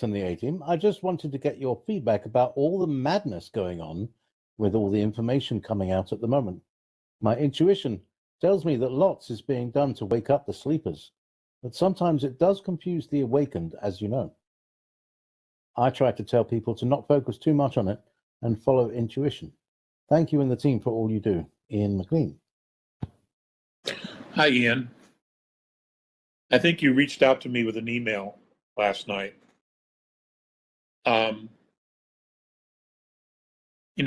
and the A-Team. I just wanted to get your feedback about all the madness going on with all the information coming out at the moment. My intuition tells me that lots is being done to wake up the sleepers, but sometimes it does confuse the awakened, as you know. I try to tell people to not focus too much on it and follow intuition. Thank you and the team for all you do. Ian McLean. Hi, Ian. I think you reached out to me with an email last night.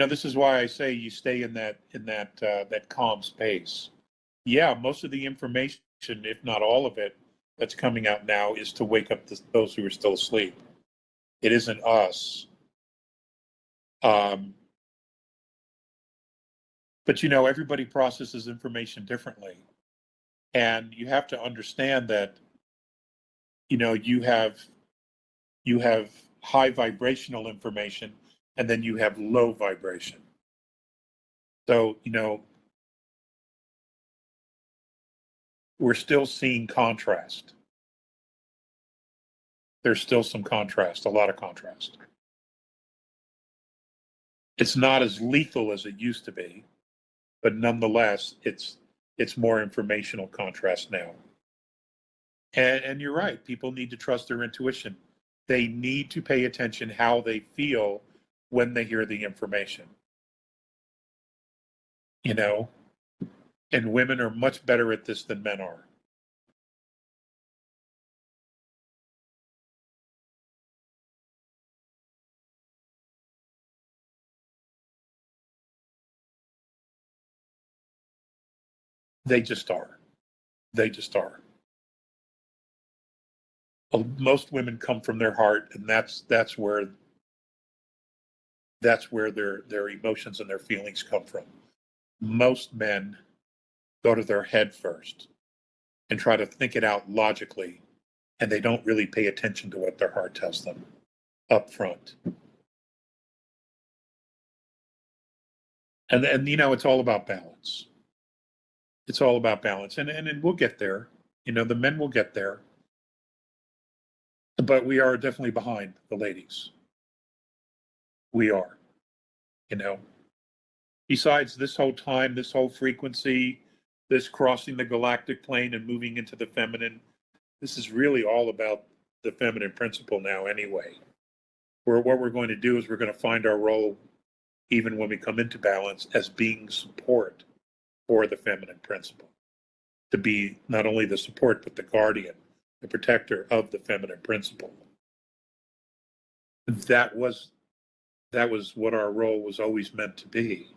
This is why I say you stay in that calm space. Yeah, most of the information, if not all of it, that's coming out now is to wake up those who are still asleep. It isn't us. But everybody processes information differently. And you have to understand that, you have high vibrational information and then you have low vibration. So, we're still seeing contrast. There's still some contrast, a lot of contrast. It's not as lethal as it used to be, but nonetheless, it's more informational contrast now. And you're right, people need to trust their intuition. They need to pay attention how they feel when they hear the information. And women are much better at this than men are. They just are. They just are. Most women come from their heart, and that's where their emotions and their feelings come from. Most men go to their head first and try to think it out logically, and they don't really pay attention to what their heart tells them up front. And it's all about balance. It's all about balance, and we'll get there. The men will get there, but we are definitely behind the ladies. We are. Besides this whole time, this whole frequency, this crossing the galactic plane and moving into the feminine, this is really all about the feminine principle now anyway. What we're going to do is we're going to find our role, even when we come into balance, as being support for the feminine principle. To be not only the support, but the guardian, the protector of the feminine principle. That was what our role was always meant to be.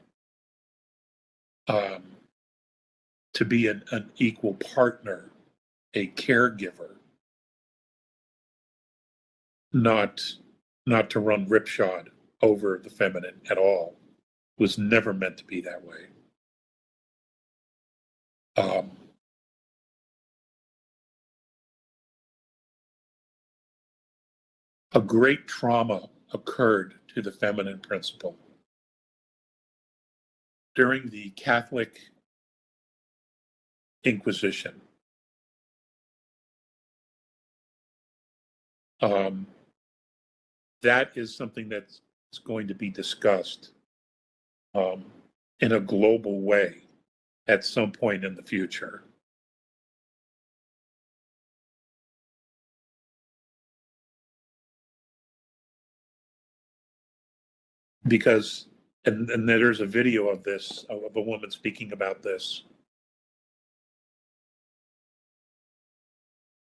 To be an equal partner, a caregiver, not to run ripshod over the feminine at all. It was never meant to be that way. A great trauma occurred to the feminine principle during the Catholic Inquisition. That is something that's going to be discussed in a global way at some point in the future. Because, and there's a video of this, of a woman speaking about this.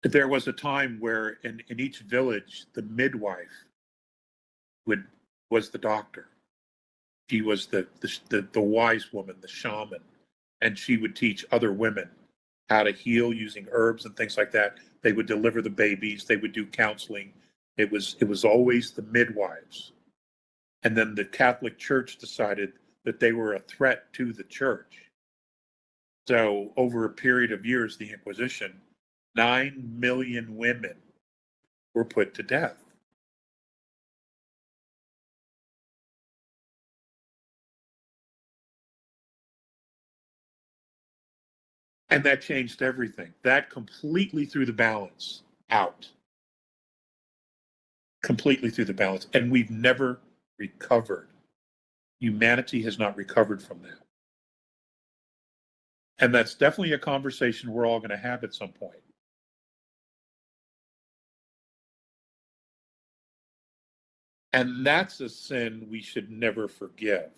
There was a time where in each village, the midwife was the doctor. She was the wise woman, the shaman, and she would teach other women how to heal using herbs and things like that. They would deliver the babies. They would do counseling. It was always the midwives. And then the Catholic Church decided that they were a threat to the church. So over a period of years, the Inquisition, 9 million women were put to death. And that changed everything. That completely threw the balance out. completely through the balance. And we've never recovered. Humanity has not recovered from that. And that's definitely a conversation we're all going to have at some point. And that's a sin we should never forgive.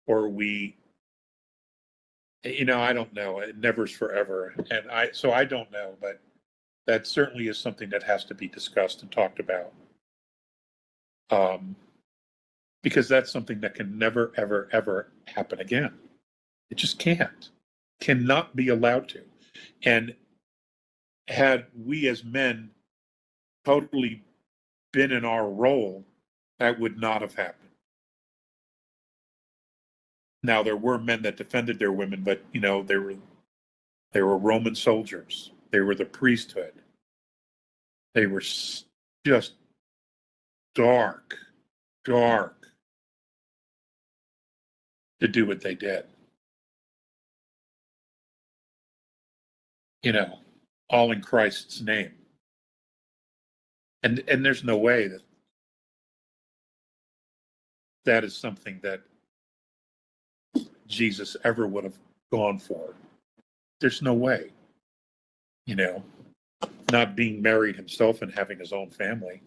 Or we, I don't know. It never's forever. And I don't know, but that certainly is something that has to be discussed and talked about. Because that's something that can never, ever, ever happen again. It just cannot be allowed to. And had we as men totally been in our role, that would not have happened. Now, there were men that defended their women, but, they were Roman soldiers. They were the priesthood. They were just dark to do what they did. All in Christ's name. And there's no way that is something that Jesus ever would have gone for. There's no way. Not being married himself and having his own family,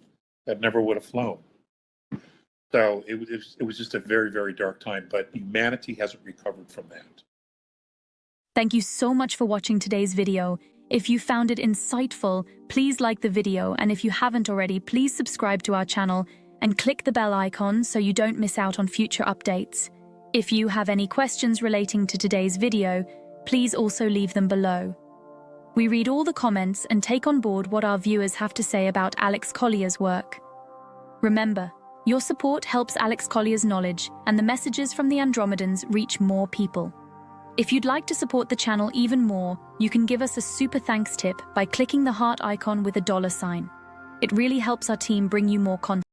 that never would have flown. So it was just a very, very dark time, but humanity hasn't recovered from that. Thank you so much for watching today's video. If you found it insightful, please like the video, and if you haven't already, please subscribe to our channel and click the bell icon so you don't miss out on future updates. If you have any questions relating to today's video, please also leave them below. We read all the comments and take on board what our viewers have to say about Alex Collier's work. Remember, your support helps Alex Collier's knowledge and the messages from the Andromedans reach more people. If you'd like to support the channel even more, you can give us a super thanks tip by clicking the heart icon with a $sign. It really helps our team bring you more content.